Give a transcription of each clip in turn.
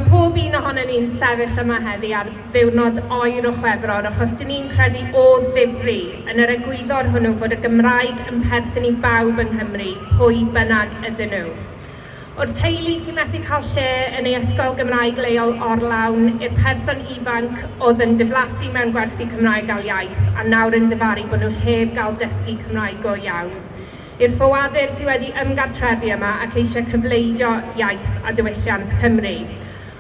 mae pob un ohono ni'n sefyll yma heddi ar ddiwrnod oer o Chwefror achos dyn ni'n credu o ddifri yn yr egwyddor hwnnw fod y Gymraeg yn perthyn i bawb yng Nghymru, pwy bynnag ydyn nhw. O'r teulu sy'n methu cael lle yn ei ysgol Gymraeg leol orlawn, i'r person ifanc oedd yn diflasu mewn gwersi Cymraeg a Iaith a nawr yn difaru bod nhw heb gael dysgu Cymraeg go iawn. I'r ffoadur sydd wedi ymgartrefu yma ac eisiau cyfleidio iaith a diwylliant Cymru.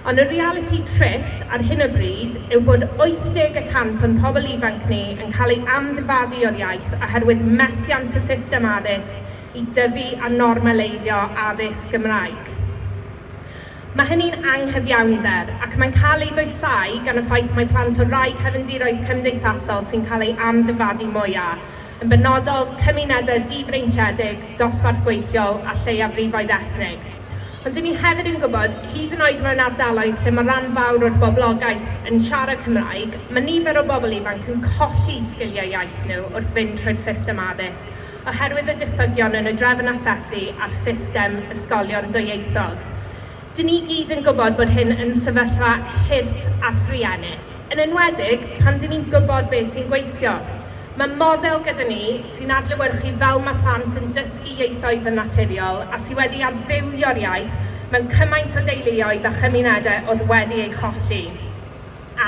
Ond y reality trist ar hyn o bryd yw bod 80% o'n pobl ifanc ni yn cael ei amddifadu o'r iaith oherwydd methiant y system addysg i dyfu a normaleiddio addysg Gymraeg. Mae hynny'n anghyfiawnder ac mae'n cael ei ddwysau gan y ffaith mae plant o rai cefndiroedd cymdeithasol sy'n cael ei amddifadu mwyaf, yn benodol cymunedau difreintiedig, dosbarth gweithiol a lleiafrifoedd ethnig. Ond dyn ni hefyd yn gwybod, hyd yn oed mewn ardaloedd lle mae ran fawr o'r boblogaeth yn siarad Cymraeg, mae nifer o bobl ifanc yn colli sgiliau iaith nhw wrth fynd trwy'r system addysg, oherwydd y diffygion yn y drefn asesu a'r system ysgolion dwyieithog. Dyn ni gyd yn gwybod bod hyn yn sefyllfa hurt a thriennus, yn enwedig pan dyn ni'n gwybod beth sy'n gweithio. Mae model gyda ni sy'n adlewyrchu fel mae plant yn dysgu ieithoedd yn naturiol a sydd wedi adfywio'r iaith mewn cymaint o deuluoedd a chymunedau oedd wedi ei cholli.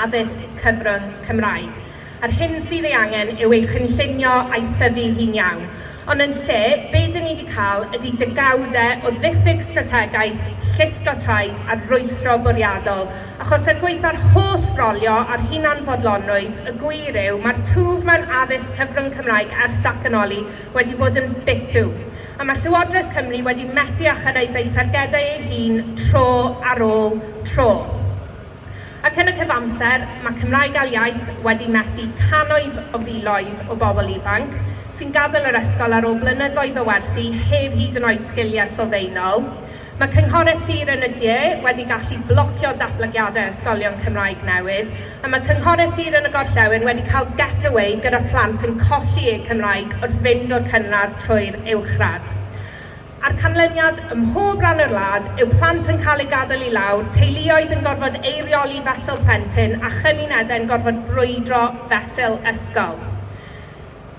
Addysg cyfrwng Cymraeg. A'r hyn sydd ei angen yw ei chynllunio a'i thyfu hi'n iawn. Ond yn lle, be dyn ni wedi cael ydy degawdau o ddiffyg strategaeth, llusgo traed a rwystro bwriadol. Achos er gweithio'r holl frolio a'r hunanfodlonrwydd, y gwir yw mae'r twf mewn addysg cyfrwng Cymraeg ers datganoli wedi bod yn bitw. A mae Llywodraeth Cymru wedi methu a chyrraedd ei thargedau ei hun tro ar ôl tro. Ac yn y cyfamser, mae Cymraeg a Iaith wedi methu cannoedd o filoedd o bobl ifanc sy'n gadael yr ysgol ar ôl blynyddoedd o wersi heb hyd yn oed sgiliau sylfaenol. Mae cynghorau sir yn y De wedi gallu blocio datblygiadau ysgolion Cymraeg newydd, a mae cynghorau sir yn y Gorllewin wedi cael getaway gyda phlant yn colli eu Cymraeg wrth fynd o'r cynradd trwy'r uwchradd. A'r canlyniad ym mhob ran o'r wlad yw plant yn cael ei gadael i lawr, teuluoedd yn gorfod eirioli fesul plentyn a chymunedau yn gorfod brwydro fesul ysgol.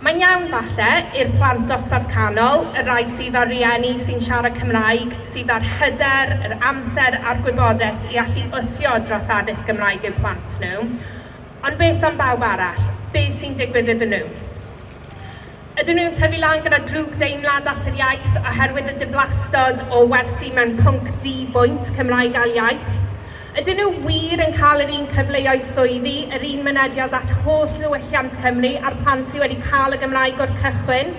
Mae'n iawn falle i'r plant dosbarth canol, y rai sydd â'r rieni sy'n siarad Cymraeg, sydd â'r hyder, yr amser a'r gwybodaeth i allu wthio dros addysg Gymraeg i'w plant nhw. Ond beth am bawb arall? Beth sy'n digwydd iddyn nhw? Ydyn nhw'n tyfu lan gyda drwg deimlad at yr iaith oherwydd y diflastod o wersi mewn pwnc D-bwynt Cymraeg a Iaith? Ydyn nhw wir yn cael yr un cyfleoedd swyddi, yr un mynediad at holl ddiwylliant Cymru a'r plant sydd wedi cael y Gymraeg o'r cychwyn?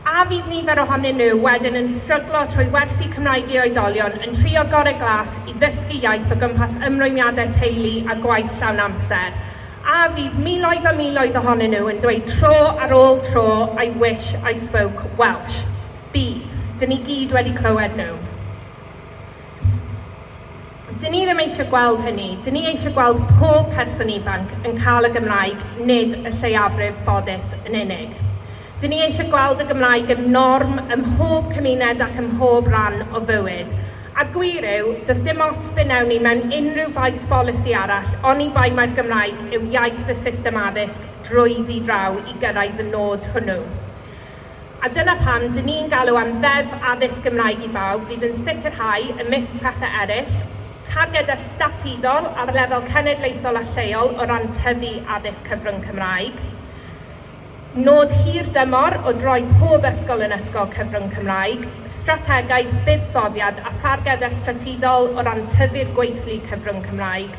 A fydd nifer ohonyn nhw wedyn yn stryglo trwy wersi Cymraeg i oedolion yn trio gorau glas i ddysgu iaith o gwmpas ymrwymiadau teulu a gwaith llawn amser? A fydd miloedd a miloedd ohonyn nhw yn dweud tro ar ôl tro, I wish I spoke Welsh? Bydd. Dyn ni gyd wedi clywed nhw. Dyn ni ddim eisiau gweld hynny. Dyn ni eisiau gweld pob person ifanc yn cael y Gymraeg, nid y lleiafrif ffodus yn unig. Dyn ni eisiau gweld y Gymraeg yn norm ym mhob cymuned ac ym mhob ran o fywyd. A gwir yw, does dim ots be wnawn ni mewn unrhyw faes bolisi arall, oni bai mae'r Gymraeg yw iaith y system addysg drwyddi draw i gyrraedd y nod hwnnw. A dyna pam, dyn ni'n galw am ddeddf addysg Gymraeg i bawb fydd yn sicrhau ymysg pethau eraill, targedau statudol ar lefel cenedlaethol a lleol o ran tyfu addysg cyfrwng Cymraeg, nod hir dymor o droi pob ysgol yn ysgol cyfrwng Cymraeg, strategaeth buddsoddiad a thargedau statudol o ran tyfu'r gweithlu cyfrwng Cymraeg,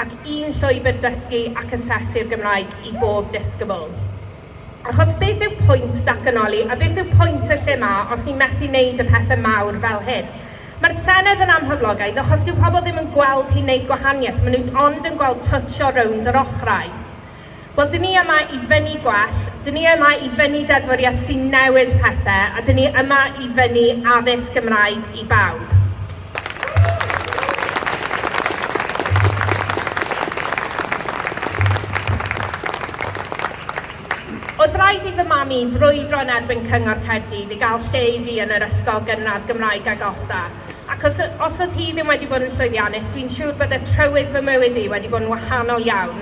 ac un llwybr dysgu ac asesu'r Gymraeg i bob disgybl. Achos beth yw pwynt datganoli a beth yw pwynt y lle ma os ni'n methu wneud y pethau mawr fel hyn? Mae'r Senedd yn amhoblogaidd achos dyw pobl ddim yn gweld hi'n wneud gwahaniaeth, maen nhw ond yn gweld twtsio rownd yr ochrau. Wel, dyn ni yma i fyny gwell, dyn ni yma i fyny deddfwriaeth sy'n newid pethau, a dyn ni yma i fyny addysg Gymraeg i bawb. Oedd rhaid i fy mami frwydro yn erbyn Cyngor Caerdydd i gael lle i fi yn yr ysgol gynradd Gymraeg agosa, ac Ac os oedd hi ddim wedi bod yn llwyddiannus, dwi'n siŵr bod y trywydd fy mywyd i wedi bod yn wahanol iawn.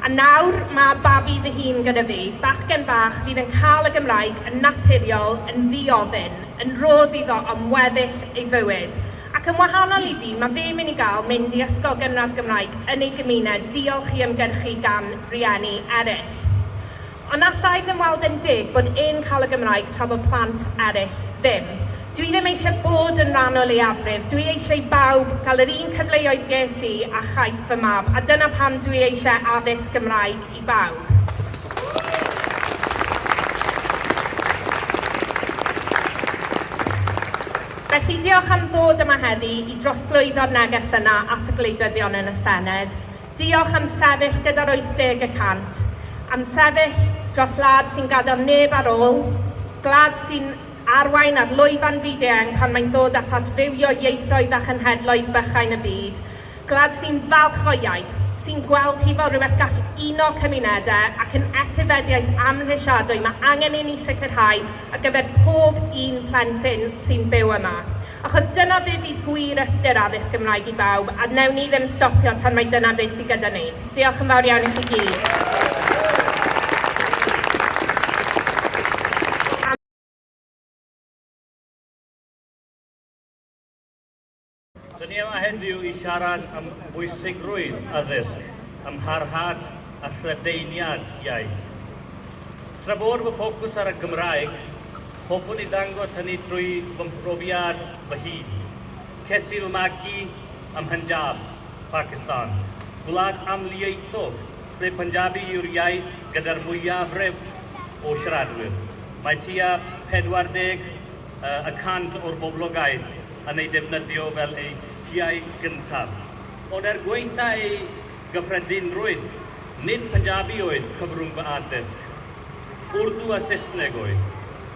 A nawr mae babi fy hun gyda fi, bachgen bach fydd yn cael y Gymraeg yn naturiol, yn ddi-ofyn, yn rodd iddo am weddill ei fywyd. Ac yn wahanol i fi, mae fe'n mynd i gael mynd i ysgol gynradd Gymraeg yn ei gymuned, diolch i ymgyrchu gan rieni eraill. Ond allai ddim weld yn dig bod e'n cael y Gymraeg tra bod plant eraill ddim. Dwi ddim eisiau bod yn rhan o leiafrif, dwi eisiau bawb gael yr un cyfleoedd ges i a chaiff fy mab, a dyna pam dwi eisiau addysg Gymraeg i bawb. Felly diolch am ddod yma heddi i drosglwyddo'r neges yna at y gwleidyddion yn y Senedd. Diolch am sefyll gyda'r 80%, am sefyll dros wlad sy'n gadael neb ar ôl, gwlad sy'n arwain ar lwyfan fyd-eang pan mae'n dod at adfywio ieithoedd a chenhedloedd bychain y byd, gwlad sy'n falch o iaith, sy'n gweld hi fel rhywbeth gall uno cymunedau ac yn etifeddiaeth amhrisiadwy mae angen i ni sicrhau ar gyfer pob un plentyn sy'n byw yma. Achos dyna beth fydd gwir ystyr addysg Gymraeg i bawb, a wnawn ni ddim stopio tan mae dyna beth sydd gyda ni. Diolch yn fawr iawn i chi gyd. Dyn ni yma heddiw i siarad am bwysigrwydd addysg, am harhad a chledeiniad iaith. Tra bod fy ffocws ar y Gymraeg, hoffwn i ddangos hynny trwy fy mhrofiad fy hun. Ces i fy magu ym Punjab, Pakistan, gwlad amlieithog, lle Punjabi yw'r iaith gyda'r mwyafrif o siaradwyr. Mae tua 40% o'r boblogaeth yn ei defnyddio fel ei iaith gyntaf. Ond gweitha ei gyffredinrwydd, nid Punjabi oedd cyfrwng fy addysg. Urdu a Saesneg oedd.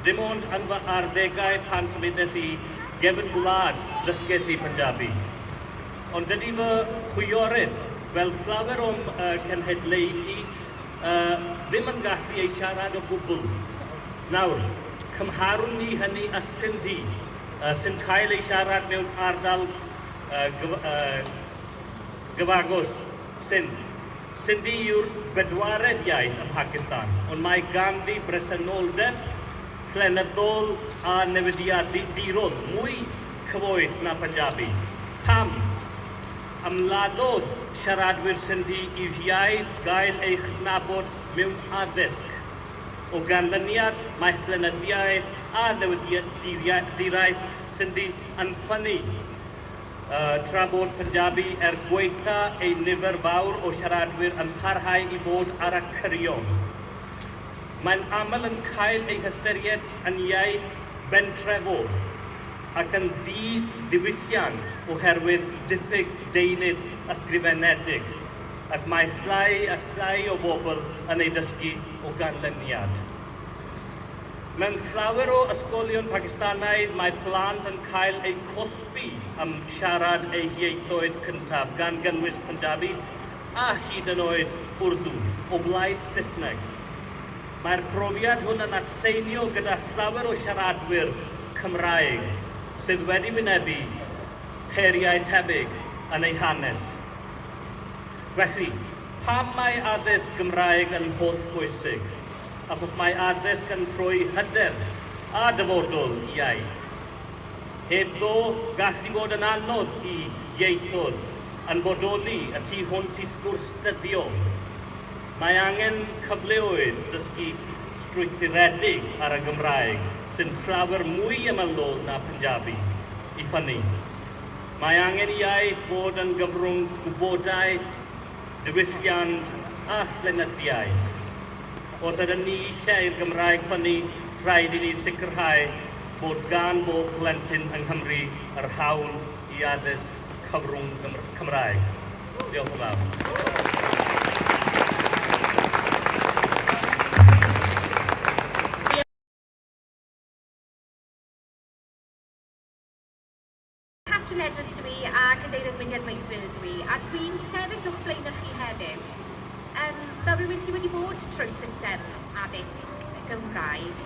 Dim ond yn fy arddegau pan symudais i gefn gwlad ddysges i Punjabi. Ond dydy fy chwiorydd, fel llawer o'n cenhedlaethu, ddim yn gallu ei siarad o gwbl. Nawr, cymharwn ni hynny a Sindhi, sy'n cael ei siarad mewn ardal gyfagos Sindh. Sindhi yw'r bedwaredd iaith yn Pakistan, ond mae ganddi bresenoldeb, llenyddol a newidiadurol mwy cyfoeth na Punjabi. Pam? Ymladodd siaradwyr Sindhi i'w iaith gael ei chydnabod mewn addysg. O ganlyniad, mae llenyddiaeth a newidiraeth Sindhi yn ffynnu. Tra bod Punjabi gweitha ei nifer fawr o siaradwyr yn parhau i fod ar y cyrion. Mae'n aml yn cael ei hystyried yn iaith bentrefol ac yn ddiwylliant oherwydd diffyg deunydd ysgrifenedig, ac mae llai a llai o bobl yn ei dysgu o ganlyniad. Mewn llawer o ysgolion Pakistanaidd, mae plant yn cael ei cosbi am siarad ei ieithoedd cyntaf gan gynnwys Punjabi a hyd yn oed Urdu o blaid Saesneg. Mae'r profiad hwn yn atseinio gyda llawer o siaradwyr Cymraeg sydd wedi wynebu heriau tebyg yn ei hanes. Felly, pam mae addysg Gymraeg yn hollbwysig? Achos mae addysg yn rhoi hyder a dyfodol i iaith. Hebddo gallu bod yn anodd i ieithoedd yn bodoli y tu hwnt i sgwrs dyddiol. Mae angen cyfleoedd dysgu strwythuredig ar y Gymraeg sy'n llawer mwy ymylol na Punjabi i ffynnu. Mae angen i iaith fod yn gyfrwng gwybodaeth, diwylliant a llenyddiaeth. Os ydym ni eisiau i'r Gymraeg ffynnu, rhaid i ni sicrhau bod gan bob plentyn yng Nghymru yr hawl i addysg cyfrwng Cymraeg. Diolch yn fawr. Catrin Edwards dwi a Cadeirydd Mudiad Meithrin dwi, a dwi'n sefyll o'ch blaen chi heddiw. Fel rhywun sydd wedi bod trwy system addysg Gymraeg,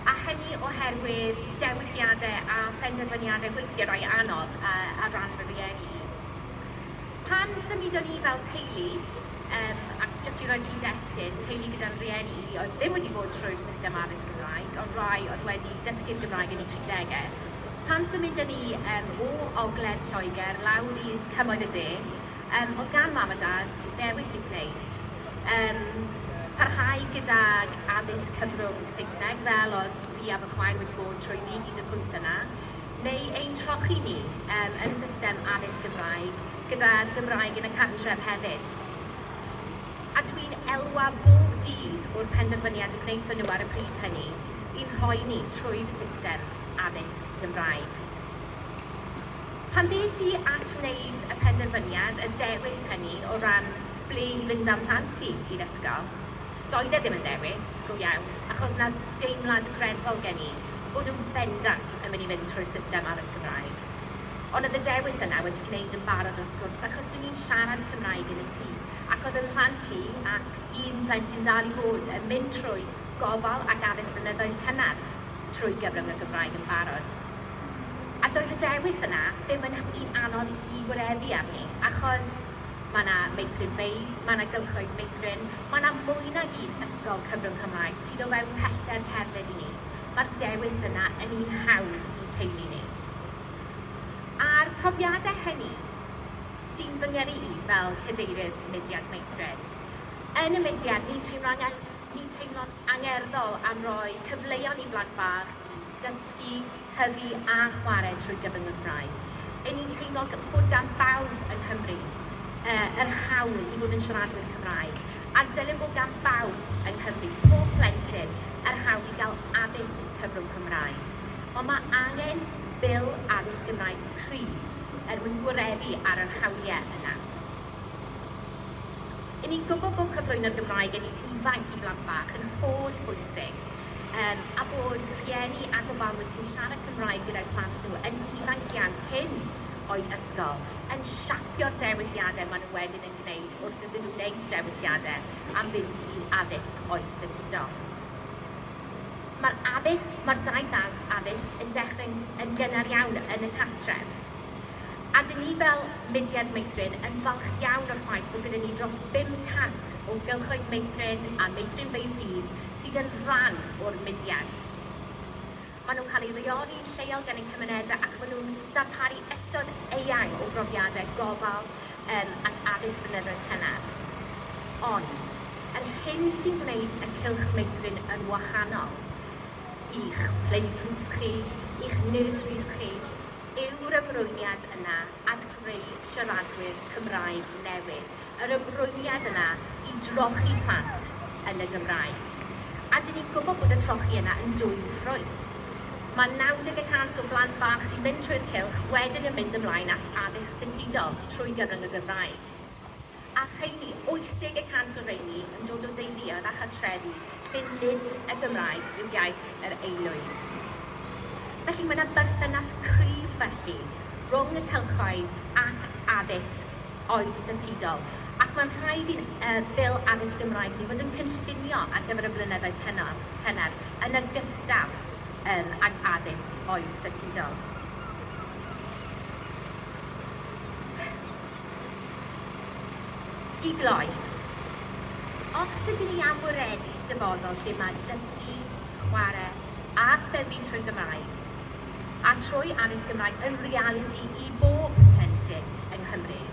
a hynny oherwydd dewisiadau a phenderfyniadau weithio rai anodd ar ran fy rieni. Pan symudon ni fel teulu, ac jyst i roi cyd-destun, teulu gyda'n rieni oedd ddim wedi bod trwy'r system addysg Gymraeg, ond rai oedd wedi dysgu'r Gymraeg yn eu 30au. Pan symudon ni o ogledd Lloegr lawr i cymoedd y de, oedd gan mam a dad ddewis i gwneud. Parhau gydag addysg cyfrwng Saesneg fel oedd fi a fy chwaer wedi bod trwy ni hyd y pwynt yna, neu ein trochi ni yn y system addysg Gymraeg gyda'r Gymraeg yn y cartref hefyd. A dwi'n elwa bob dydd o'r penderfyniad y gwneud nhw ar y pryd hynny i'n rhoi ni trwy'r system addysg Gymraeg. Pan ddes i at wneud y penderfyniad, y dewis hynny o ran ble i fynd am plant i'r ysgol, doedd e ddim yn dewis go iawn, achos na deimlad greddfol gen i bod nhw'n bendant yn mynd i fynd trwy'r system addysg Gymraeg. Ond oedd y dewis yna wedi gwneud yn barod wrth gwrs, achos dyn ni'n siarad Cymraeg yn y tŷ, ac oedd yn plant i ac un plentyn dal i fod yn mynd trwy gofal ac addysg blynyddoedd cynnar trwy gyfrwng y Gymraeg yn barod. A doedd y dewis yna ddim yn un anodd i wyreddu arni, achos mae yna meithrin feidd, mae yna gylchoedd meithrin, mae yna mwy nag un ysgol cyfrwng Cymraeg sydd o fewn pellter cerdded i ni. Mae'r dewis yna yn un hawdd i teulu ni. A'r profiadau hynny sy'n fy ngyrru i fel cadeirydd mudiad meithrin. Yn y mudiad, ni'n teimlo'n angerddol am roi cyfleoedd i blant bach i dysgu, tyfu a chwarae trwy gyfrwng y Gymraeg. Ni'n teimlo bod gan bawb yng Nghymru yr hawl i fod yn siaradwyr Cymraeg, a dylem bod gan bawb yng Nghymru, pob plentyn, yr hawl i gael addysg cyfrwng Cymraeg. Ond mae angen bil addysg Gymraeg cryf mwyn gwireddu ar yr hawliau yna. Ni'n gwybod bod cyflwyno'r Gymraeg yn ifanc i blant bach yn holl bwysig, a bod rhieni a gofalwyr sy'n siarad Cymraeg gyda'r plant nhw yn ifanc iawn cyn oed ysgol, yn siapio'r dewisiadau maen nhw wedyn yn gwneud wrth iddyn nhw wneud dewisiadau am fynd i addysg oed statudol. Mae'r daith addysg yn dechrau yn gynnar iawn yn y cartref. A dyn ni fel mudiad meithrin yn falch iawn o'r ffaith bod gyda ni dros 500 o gylchoedd meithrin a meithrin feidd dydd sydd yn rhan o'r mudiad. Maen nhw'n cael eu reoli'n lleol gan ein cymunedau ac maen nhw'n darparu ystod eang o brofiadau gofal ac addysg blynyddoedd cynnar. Ond, yr hyn sy'n gwneud y cylch meithrin yn wahanol i'ch playgroups chi, i'ch nurseries chi, yw'r ymrwymiad yna at greu siaradwyr Cymraeg newydd. Yr ymrwymiad yna i drochi plant yn y Gymraeg. A dyn ni'n gwybod bod y trochi yna yn dwyn ffrwyth. Mae 90% o blant bach sy'n mynd trwy'r cylch wedyn yn mynd ymlaen at addysg statudol trwy gyfrwng y Gymraeg. A rheini, 80% o rheini yn dod o deuluoedd a chartrefi lle nid y Gymraeg yw iaith yr aelwyd. Felly mae yna berthynas cryf felly rhwng y cylchoedd ac addysg oed statudol. Ac mae'n rhaid i'n bil addysg Gymraeg ni fod yn cynllunio ar gyfer y blynyddoedd cynnar yn ogystal ag addysg oed statudol. I gloi, os ydyn ni am wyreddu dyfodol lle mae dysgu, chwarae a thyfu trwy Gymraeg, a trwy addysg Gymraeg yn reality i bob plentyn yng Nghymru,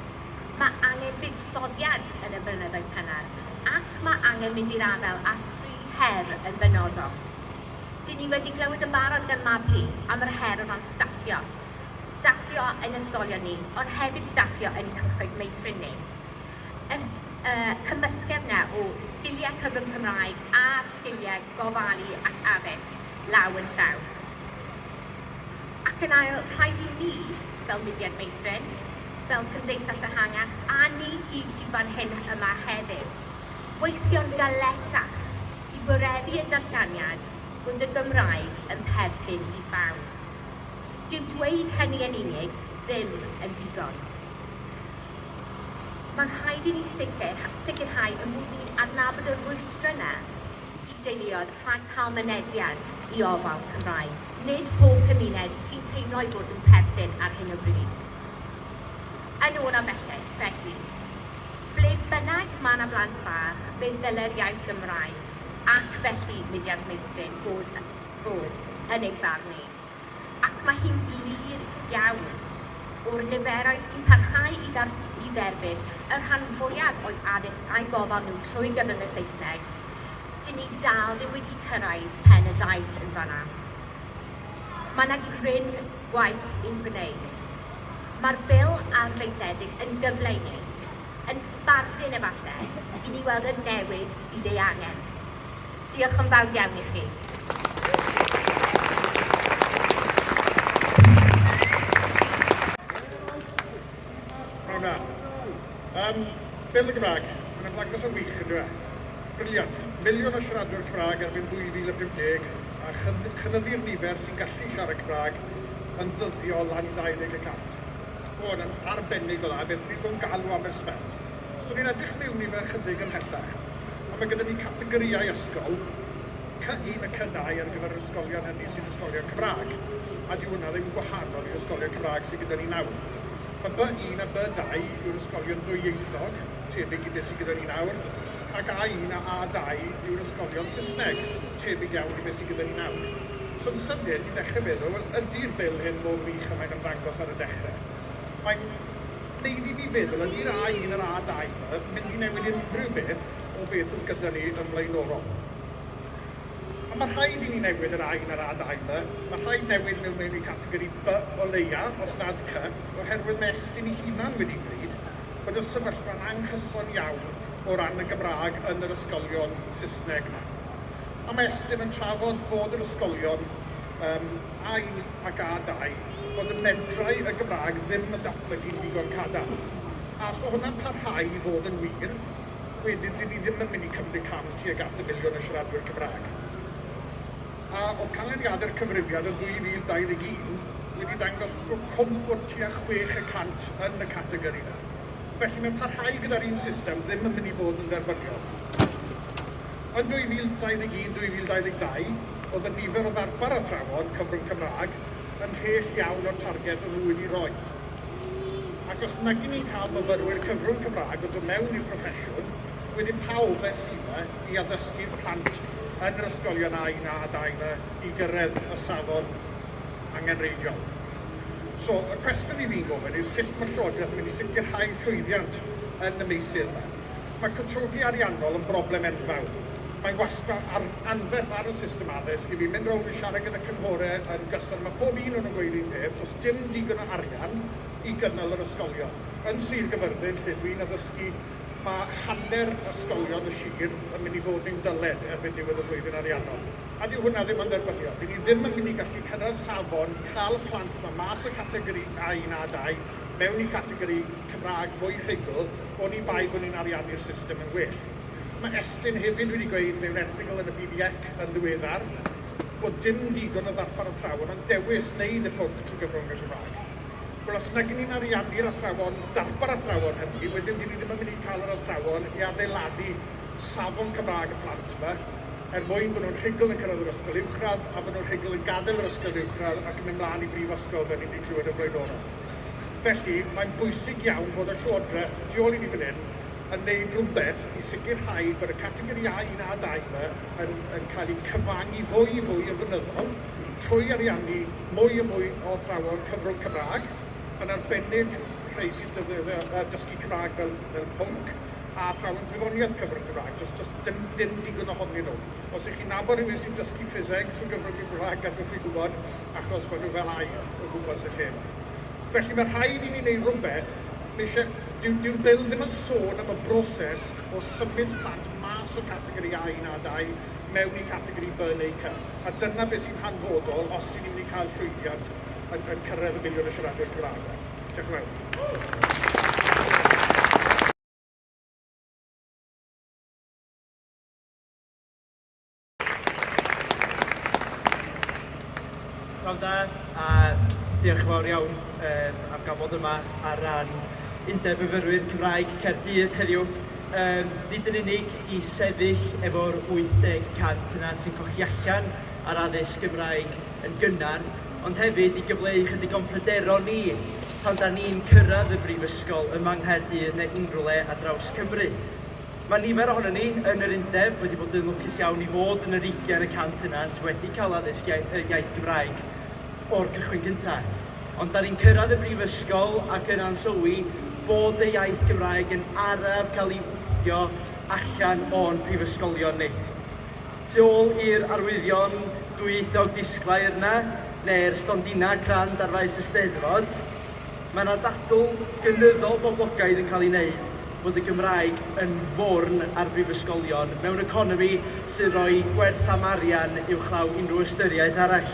mae angen buddsoddiad yn y blynyddoedd cynnar, ac mae angen mynd i'r afel a her yn benodol. Dyn ni wedi clywed yn barod gan Mabli am yr her o ran staffio. Staffio yn ysgolion ni, ond hefyd staffio yn cylchoedd meithrin ni. Cymysgedd na o sgiliau cyfrwng Cymraeg a sgiliau gofalu ac addysg law yn llaw. Ac yn ail, rhaid i ni, fel mudiad meithrin, fel cymdeithas ehangach, a ni gyd sydd fan hyn yma heddiw, weithio'n galetach i wyreddu y datganiad bod y Gymraeg yn perthyn i bawb. Dyw dweud hynny yn unig ddim yn ddigon. Mae'n rhaid i ni sicrhau y mwyn ni'n adnabod y rwystrau yna i deuluodd rhag cael mynediad i ofal Cymraeg. Nid pob cymuned sy'n teimlo i fod yn perthyn ar hyn o bryd. Yn ôl o felly, ble bynnag mae yna blant bach, fe ddylai'r iaith Gymraeg ac felly mudiad meithrin fod yn ei barn ni. Ac mae hi'n glir iawn o'r niferoedd sy'n parhau i dderbyn y rhan fwyaf o'i addysg a'i gofal nhw trwy gyfrwng y Saesneg, dyn ni dal ddim wedi cyrraedd pen y daith yn fan'na. Mae yna gryn gwaith i'w gwneud. Mae'r bil arfaethedig yn gyfle i ni, yn sbardun efallai, i ni weld y newid sydd ei angen. Diolch yn fawr iawn i chi. Bil y Gymraeg, mae'n ymddangos yn wych yn dweud. Briliant. Miliwn o siaradwyr Cymraeg erbyn 2050 a chynyddu'r nifer sy'n gallu siarad Cymraeg yn ddyddio lan 20%. Hwn yn arbennig o dda, beth ni'n gw'n galw am esbel. So ni'n edrych mewn i fe chydig ymhellach. A mae gyda ni categoriau ysgol, C1 a C2 ar gyfer yr ysgolion hynny sy'n ysgolion Cymraeg. A di hwnna ddim gwahanol i'r ysgolion Cymraeg sydd gyda ni nawr. Mae B1 a B2 yw'r ysgolion dwyieithog, tebyg i beth sydd gyda ni nawr, ac A1 a A2 yw'r ysgolion Saesneg, tebyg iawn i beth sydd gyda ni nawr. So'n sydyn i ddechrau feddwl, wel, ydy'r bil hyn mor wych a mae'n ymddangos ar y dechrau. Mae'n neud i fi feddwl, ydy'r A1 a'r A2 mynd i newid unrhyw beth o beth oedd gyda ni yn blaenorol. A mae rhaid i ni newid yr A1 a'r A2, mae rhaid newid mewn i categori B o leia, os nad C, oherwydd mae estyn i hunan wedi gwneud, bod y sefyllfa'n anghyson iawn o ran y Gymraeg yn yr ysgolion Saesneg yma. A mae estyn yn trafod bod yr ysgolion A1 ac A2, bod y medrau y Gymraeg ddim yn datblygu'n ddigon cadarn. A os mae hwnna'n parhau i fod yn wir, wedyn dyn ni ddim yn mynd i cymryd cam tuag at y miliwn o siaradwyr Cymraeg. A oedd canlyniadau'r cyfrifiad yn 2021 wedi dangos bod cwmp o'r tua 6% yn y categori yna. Felly mae'n parhau gyda'r un system ddim yn mynd i fod yn dderbyniol. Yn 2021-2022, oedd y nifer o ddarpar athrawon cyfrwng Cymraeg yn hell iawn o'r targed o'n nhw wedi roi. Ac os nag i ni'n cael myfyrwyr cyfrwng Cymraeg o ddod mewn i'r proffesiwn, wedyn pawb sydd i addysgu'r plant yn yr ysgolion A1 a A2 i gyrraedd y safon angenreidiol. So, y cwestiwn i fi'n gofyn yw sut mae'r Llywodraeth yn mynd i sicrhau llwyddiant yn y meysydd yma. Mae cytrygu ariannol yn broblem enfawr. Mae'n wastad anferth ar y system addysg i fi mynd rownd i siarad gyda cynghorau yn gyson. Mae pob un o'n nhw'n gweud un peth, does dim digon o arian i gynnal yr ysgolion. Yn Sir Gyfyrddin, lle dwi'n addysgu, mae hanner ysgolion y sir yn mynd i fod yn dyled erbyn diwedd y flwyddyn ariannol. A dyw hwnna ddim yn dderbyniol. Dyn ni ddim yn mynd i gallu cyrraedd safon, cael y plant yma mas y categori A1 a A2, mewn i categori Cymraeg mwy rhugl, o'n i bai bod ni'n ariannu'r system yn well. Mae Estyn hefyd wedi gweud mewn erthygl yn y BBec yn ddiweddar bod dim digon o ddarpar athrawon yn dewis wneud y pwnc trwy gyfrwng y Gymraeg. Wel, os nag ni'n ariannu'r athrawon, darpar athrawon hynny, wedyn dyn ni ddim yn mynd i cael yr athrawon i adeiladu safon Cymraeg y plant yma, mwyn bod nhw'n rhugl yn cyrraedd yr ysgol uwchradd a bod nhw'n rhugl yn gadael yr ysgol uwchradd ac yn mynd mlaen i brifysgol fel ni wedi clywed yn blaenorol. Felly, mae'n bwysig iawn bod y Llywodraeth tu ôl i ni fan hyn yn gwneud rhywbeth i sicrhau bod y categori A1 a A2 yn cael ei cyfangu fwy o flynyddol trwy ariannu mwy o athrawon cyfrwng Cymraeg, yn arbennig rhai sy'n dysgu Cymraeg fel pwnc a athrawon gwyddoniaeth cyfrwng Cymraeg, does dim digon ohonyn nhw. Os ych chi'n nabod rhywun sy'n dysgu ffiseg trwy gyfrwng Cymraeg, gadwch chi gwybod, achos maen nhw fel air o gwmpas y lle. Felly mae rhaid i ni wneud rhywbeth, dyw'r bil ddim yn sôn am y broses o symud plant mas o categori A1 a A2 mewn i categori B neu C. A dyna beth sy'n hanfodol os sy'n mynd i cael llwyddiant yn cyrraedd y miliwn o siaradwyr Cymraeg. Diolch yn fawr. Pnawn da, a diolch yn fawr iawn am gafod yma ar ran Undeb Myfyrwyr Cymraeg Caerdydd heddiw. nid yn unig i sefyll efo'r 80% yna sy'n cochi allan ar addysg Gymraeg yn gynnar, ond hefyd i gyfleu chydig o'n pryderon ni pan da ni'n cyrraedd y brifysgol ym Manghaerdydd neu unrhyw le ar draws Cymru. Mae nifer ohono ni yn yr undeb wedi bod yn lwcus iawn i fod yn yr 20% yna sydd wedi cael addysg iaith Gymraeg o'r cychwyn cyntaf. Ond da ni'n cyrraedd y brifysgol ac yn ansylwi bod y iaith Gymraeg yn araf cael ei wthio allan o'n prifysgolion ni. Tu ôl i'r arwyddion dwyieithog disglair yna, neu'r stondina crand ar faes y Steddfod, mae yna dadl gynyddol boblogaidd yn cael ei wneud bod y Gymraeg yn fwrn ar brifysgolion mewn economi sy'n rhoi gwerth am arian uwchlaw unrhyw ystyriaeth arall.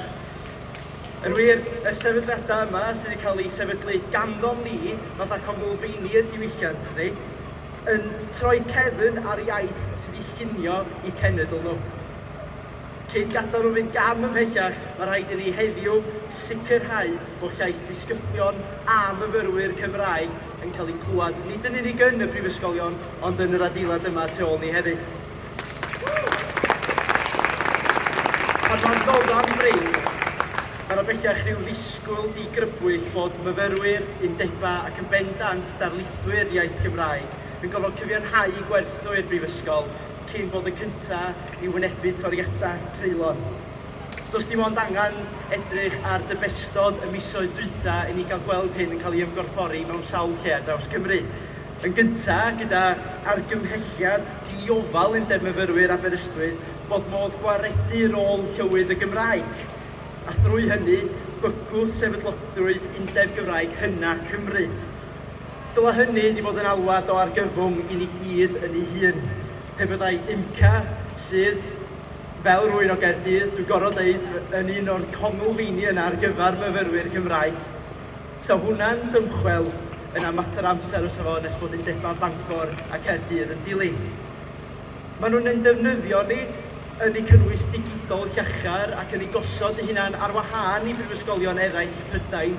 Yn wir, y sefydliadau yma sydd wedi cael ei sefydlu ganddo ni, fatha congolfeini y diwylliant ni, yn troi cefn ar iaith sydd wedi llunio i cenedl nhw. Cyn gadael nhw fynd gam ymhellach, mae rhaid i ni heddiw sicrhau bod llais disgyblion a myfyrwyr Cymraeg yn cael ei clywed nid yn unig yn y prifysgolion, ond yn yr adeilad yma tu ôl ni hefyd. Pan mae'n dod am bryd, mae'n bellach rhyw ddisgwyl digrybwyll bod myfyrwyr, undeba ac yn bendant darlithwyr iaith Gymraeg yn gofod cyfiawnhau gwerth nhw i'r brifysgol cyn bod y cyntaf i wynebu toriadau treulon. Does dim ond angen edrych ar dybestod y misoedd dwytha i ni gael gweld hyn yn cael ei ymgorffori mewn sawl lle ar draws Cymru. Yn gyntaf, gyda argymhelliad diofal undeb myfyrwyr Aberystwyth bod modd gwaredu rôl llywydd y Gymraeg. A thrwy hynny, bygwth sefydlodrwydd undeb Gymraeg hynna Cymru. Dyla hynny wedi bod yn alwad o argyfwng i ni gyd yn ei hun. Pe byddai IMCA sydd, fel rwy'n o Gaerdydd, dwi'n gorfod dweud yn un o'r congolfeini yna ar gyfer myfyrwyr Cymraeg. So hwnna'n dymchwel yna mater amser os efo nes bod undeba Bangor a Caerdydd yn dilyn. Maen nhw'n ein defnyddio ni yn ei cynnwys digidol llachar ac yn ei gosod eu hunain ar wahân i brifysgolion eraill Prydain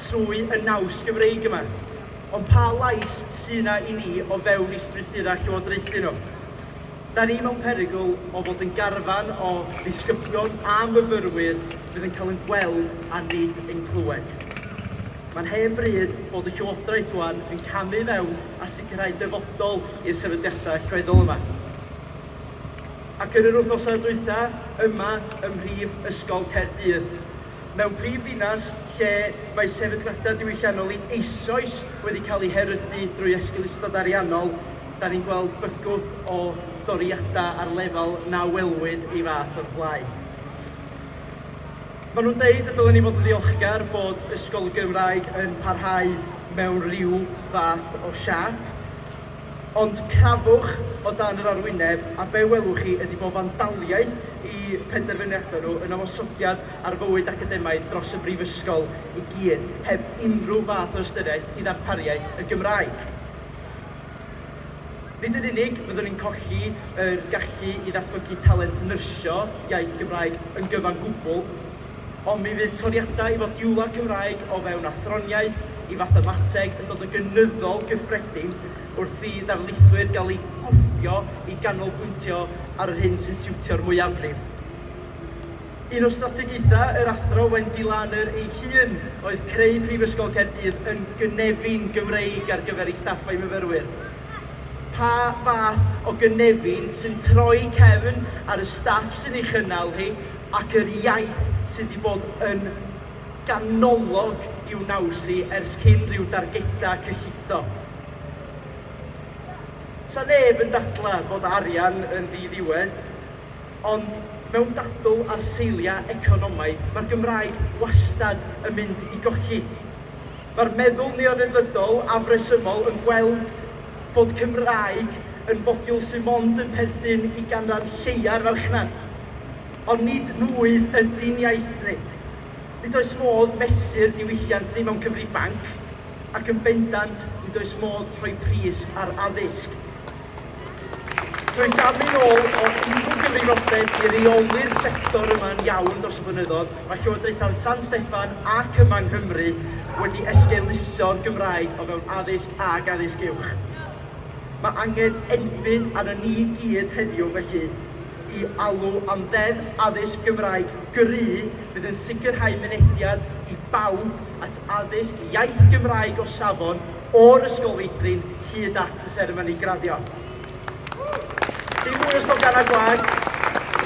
trwy y naws Gymreig yma. Ond pa lais sy'n yna i ni o fewn i strwythurau llywodraethu nhw? Da ni mewn perygl o fod yn garfan o ddisgyblion a myfyrwyr fydd yn cael yn gweld a nid yn clywed. Mae'n hen bryd bod y llywodraeth rwan yn camu fewn a sicrhau dyfodol i'r sefydliadau allweddol yma. Ac yn yr wythnosau dwytha yma ym mhrif ysgol Caerdydd, mewn prif ddinas lle mae sefydliadau diwylliannol eisoes wedi cael eu herydu drwy esgilistod ariannol, da ni'n gweld bygwth o doriadau ar lefel na welwyd ei fath o'r blaen. Maen nhw'n dweud y dylen ni fod yn ddiolchgar bod ysgol Gymraeg yn parhau mewn rhyw fath o siap, ond crafwch o dan yr arwyneb a be welwch chi ydy bod fandaliaeth i penderfyniadau nhw yn ymosodiad ar fywyd academaidd dros y brifysgol i gyd, heb unrhyw fath o ystyriaeth i ddarpariaeth y Gymraeg. Nid yn unig byddwn ni'n colli yr gallu i ddatblygu talent nyrsio iaith Gymraeg yn gyfan gwbl, ond mi fydd toriadau i fod diwla Cymraeg o fewn athroniaeth i fathemateg yn dod yn gynyddol gyffredin wrth i ddarlithwyr gael ei gwthio i ganolbwyntio ar yr hyn sy'n siwtio'r mwyafrif. Un o strategaethau yr athro Wendy Lanner ei hun oedd creu Prifysgol Caerdydd yn gynefin Gymreig ar gyfer ei staff a'i myfyrwyr. Pa fath o gynefin sy'n troi cefn ar y staff sy'n ei chynnal hi ac yr iaith sydd wedi bod yn ganolog i'w nawsi ers cyn rhyw dargedau cyllido. Sa neb yn dadlau bod arian yn ddiddiwedd, ond mewn dadl ar seiliau economaidd, mae'r Gymraeg wastad yn mynd i golli. Mae'r meddwl neoryddydol a bresymol yn gweld bod Cymraeg yn fodiwl sy'n mond yn perthyn i ganran lleia'r farchnad, ond nid nwydd ydy'n iaith ni. Nid oes modd mesur diwylliant ni mewn cyfribanc, ac yn bendant nid oes modd rhoi pris ar addysg. Dwi'n gamu nôl o unrhyw gyfrifoldeb i reoli'r sector yma'n iawn dros y blynyddoedd, mae Llywodraethau San Steffan ac yma yng Nghymru wedi esgeuluso'r Gymraeg o fewn addysg ag addysg uwch. Mae angen enbyd ar y ni gyd heddiw felly i alw am ddeddf addysg Gymraeg gry fydd yn sicrhau mynediad i bawb at addysg iaith Gymraeg o safon o'r ysgol feithrin hyd at y seremoni graddio. Dim mwy o sloganau gwag,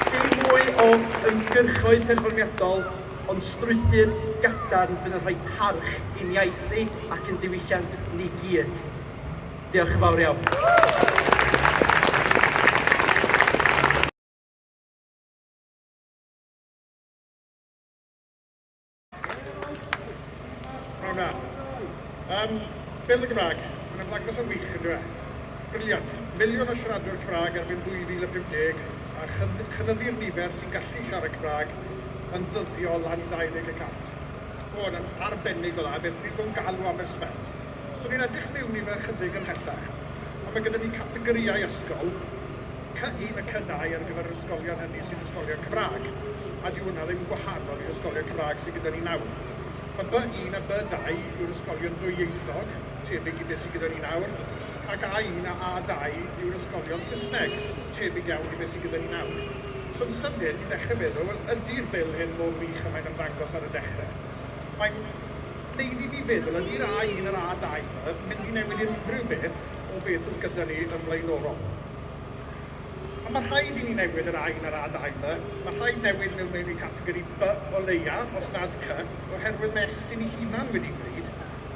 dim mwy o ymgyrchoedd perfformiadol, ond strwythur gadarn fydd yn rhoi parch i'n iaith ni ac yn diwylliant ni gyd. Diolch yn fawr iawn. Bil y Gymraeg, yn ymddangos yn wych yn dweud. Briliant. Miliwn o siaradwyr Cymraeg erbyn 2050 a chynyddu'r nifer sy'n gallu siarad Cymraeg yn ddyddiol lan 20%. O'n yn arbennig o dda, beth ni'n gw'n galw am y sbel. So ni'n edrych mewn i fe chydig ymhellach. A mae gyda ni categoriau ysgol, C1 a C2 ar gyfer yr ysgolion hynny sy'n ysgolion Cymraeg. A di hwnna ddim gwahanol i'r ysgolion Cymraeg sy'n gyda ni nawr. Mae B1 a B2 yw'r ysgolion dwyieithog, tebyg i beth sydd gyda ni nawr, ac A1 a A2 yw'r ysgolion Saesneg, tebyg iawn i beth sydd gyda ni nawr. So'n sydyn i ddechrau feddwl, ydy'r bil hyn mor wych a mae'n ymddangos ar y dechrau. Mae'n neud i fi feddwl, ydy'r A1 a'r A2 mynd i newid unrhyw beth o beth oedd gyda ni yn blaenorol. A mae rhaid i ni newid yr A1 a'r A2 mae rhaid newid mewn i categori B o leia, os nad C, oherwydd mae estyn ei hunan wedi gwneud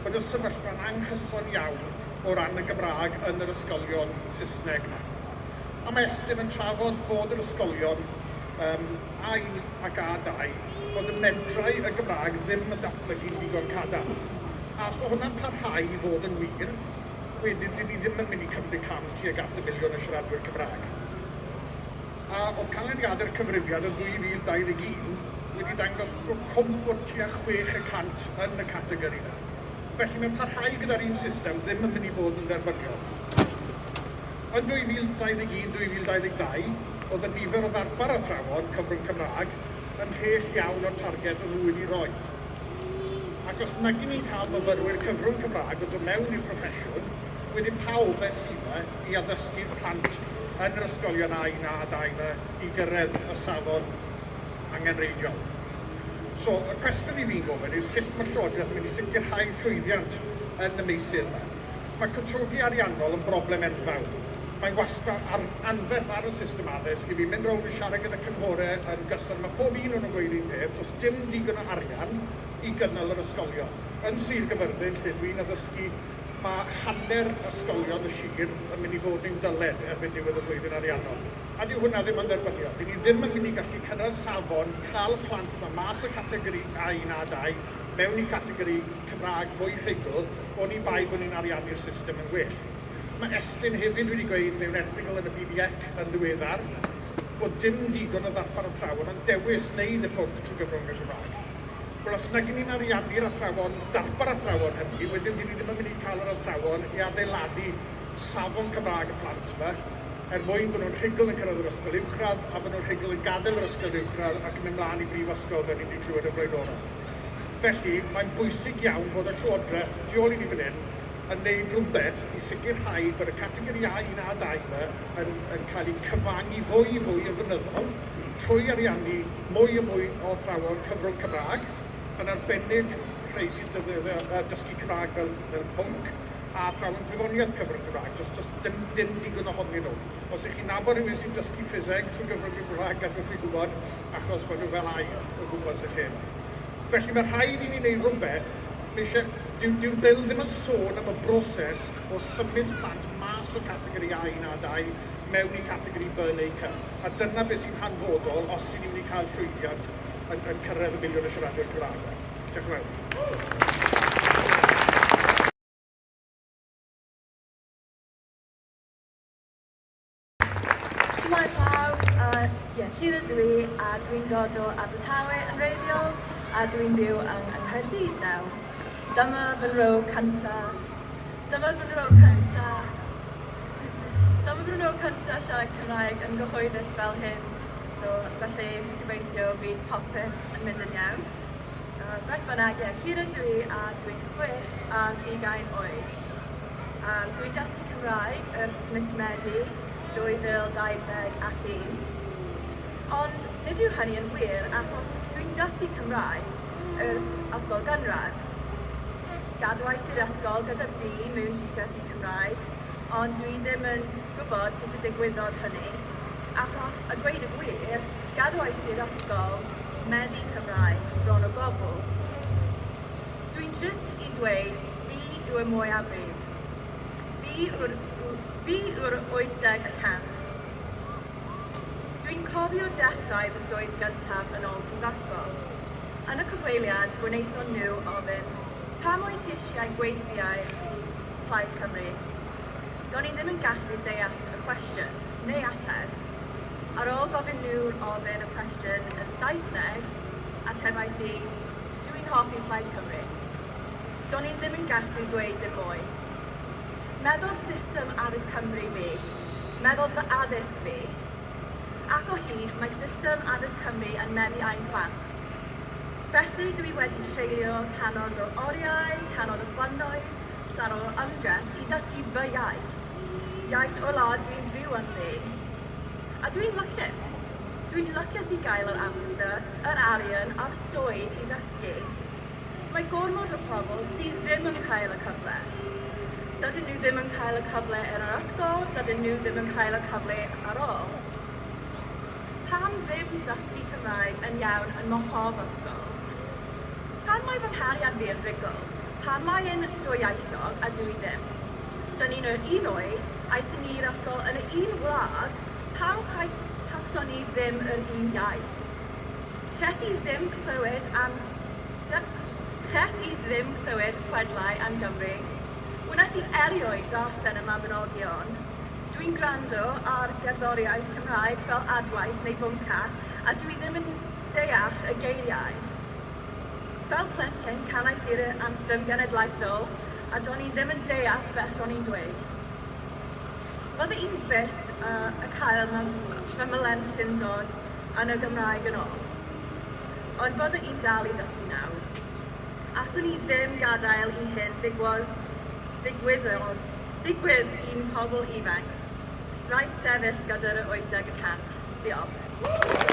bod y sefyllfa'n anghyson iawn o ran y Gymraeg yn yr ysgolion Saesneg yna. A mae estyn yn trafod bod yr ysgolion A1 ac A2 bod y medrau y Gymraeg ddim yn datblygu'n ddigon cadarn. A os mae hwnna'n parhau i fod yn wir, wedyn dyn ni ddim yn mynd i cymryd cam tuag at y miliwn o siaradwyr Cymraeg. A oedd canlyniadau'r cyfrifiad yn 2021 wedi dangos bod cwmp o tua 6% yn y categori yna. Felly mae'n parhau gyda'r un system ddim yn mynd i fod yn dderbyniol. Yn 2021-2022, oedd y nifer o ddarpar athrawon cyfrwng Cymraeg yn hell iawn o'r targed o'n nhw wedi roi. Ac os nag i ni'n cael myfyrwyr cyfrwng Cymraeg o ddod mewn i'r proffesiwn, wedyn pawb sydd i addysgu'r plant yn yr ysgolion A1 a A2 i gyrraedd y safon angenreidiol. So, y cwestiwn i fi'n gofyn yw sut mae Llywodraeth yn mynd i sicrhau llwyddiant yn y meysydd yma. Mae cytogi ariannol yn broblem enfawr. Mae'n wastad anferth ar y system addysg i fi mynd rownd i siarad gyda cynghorau yn gystal. Mae pob un o'n nhw'n gweud un peth, does dim digon o arian i gynnal yr ysgolion. Yn Sir Gyfyrddin, lle dwi'n addysgu, mae hanner ysgolion y sir yn mynd i fod yn dyled erbyn diwedd y flwyddyn ariannol. A dyw hwnna ddim yn dderbyniol. Dyn ni ddim yn mynd i gallu cyrraedd safon, cael y plant yma mas y categori A1 a A2, mewn i categori Cymraeg mwy rhugl, o'n i bai bod ni'n ariannu'r system yn well. Mae Estyn hefyd wedi gweud mewn erthygl yn y BBEC yn ddiweddar bod dim digon o ddarpar athrawon yn dewis wneud y pwnc trwy gyfrwng y Gymraeg. Wel, os nag i ni'n ariannu'r athrawon, darpar athrawon hynny, wedyn dyn ni ddim yn mynd i cael yr athrawon i adeiladu safon Cymraeg y plant yma, mwyn bod nhw'n rhugl yn cyrraedd yr ysgol uwchradd a bod nhw'n rhugl yn gadael yr ysgol uwchradd ac yn mynd mlaen i brifysgol fel ni wedi clywed y blaenorol. Felly, mae'n bwysig iawn bod y Llywodraeth, tu ôl i ni fan hyn, yn gwneud rhywbeth i sicrhau bod y categori A1 a A2 yn cael ei cyfangu fwy yn flynyddol trwy ariannu mwy o athrawon cyfrwng Cymraeg, yn arbennig rhai sy'n dysgu Cymraeg fel pwnc, a athrawon gwyddoniaeth cyfrwng Cymraeg, does dim digon ohonyn nhw. Os ych chi'n nabod rhywun sy'n dysgu ffiseg trwy gyfrwng Cymraeg, gadwch chi gwybod, achos maen nhw fel air o gwmpas y lle. Felly mae rhaid i ni wneud rhywbeth, dyw'r bil ddim yn sôn am y broses o symud plant mas o categori A1 a A2 mewn i categori B neu C. A dyna beth sy'n hanfodol os sy'n ni'n mynd i cael llwyddiant yn cyrraedd y miliwn o siaradwyr Cymraeg. Diolch yn fawr. Mae'n pawb, gyda'r dwi, a dwi'n dod o Areithiau yn reiddiol, a dwi'n byw yng Nghaerdydd nawr. Dyma fy nro cynta siarad Cymraeg yn gyhoeddus fel hyn, so felly gobeithio bydd popeth yn mynd yn iawn. Beth bynnag, gyda'r dwi, a dwi'n 6 a 20 oed. Dwi'n dysgu Cymraeg ers mis Medi 2021. Ond nid yw hynny yn wir achos dwi'n dysgu Cymraeg ers ysgol gynradd. Gadwais i'r ysgol gyda fi mewn GCSE Cymraeg, ond dwi ddim yn gwybod sut y digwyddodd hynny, achos a dweud y gwir, gadwais i'r ysgol meddu Cymraeg bron o gwbl. Dwi'n jyst i dweud fi yw y mwyafrif. Fi yw'r 80%. Dwi'n cofio dechrau fy swydd gyntaf yn ôl prifysgol. Yn y cyfweiliad, gwnaethon nhw ofyn, pam wyt ti eisiau gweithio i Plaid Cymru? Do'n i ddim yn gallu deall y cwestiwn, neu ateb. Ar ôl gofyn nhw ofyn y cwestiwn yn Saesneg, atebais i, dwi'n hoffi Plaid Cymru. Do'n i ddim yn gallu dweud dim mwy. Meddodd system addysg Cymru fi, meddodd fy addysg fi, ac o hyd mae system addysg Cymru yn meddu ein plant. Felly dwi wedi treulio cannoedd o oriau, cannoedd o blynyddoedd, llawer o ymdrech i ddysgu fy iaith. Iaith o'r wlad dwi'n fyw ynddi. A dwi'n lycus. Dwi'n lycus i gael yr amser, yr arian a'r swydd i ddysgu. Mae gormod o pobl sydd ddim yn cael y cyfle. Dydyn nhw ddim yn cael y cyfle yn yr ysgol, dydyn nhw ddim yn cael y cyfle ar ôl. Pam ddim dysgu Cymraeg yn iawn yn mohof ysgol? Pan mae fy nghariad fi yn rigol, pan mae e'n dwyieithog a dwi ddim. Dyn ni'n yr un oed, aethon ni'r ysgol yn y un wlad, pam cawson ni ddim yr un iaith? Ces i ddim clywed chwedlau am Gymru. Wnes i erioed darllen y Mabinogion. Dwi'n gwrando ar gerddoriaeth Cymraeg fel adwaith neu bwnca, a dwi ddim yn deall y geiriau. Fel plentyn, canais i'r anthem genedlaethol, a do'n i ddim yn deall beth o'n i'n dweud. Fydde un byth y cael fy mylent yn dod yn y Gymraeg yn ôl. Ond bydde i'n dal i ddysgu nawr. Allwn ni ddim gadael i hyn digwydd i'n pobl ifanc. Rhaid sefyll gyda'r 80%. Diolch.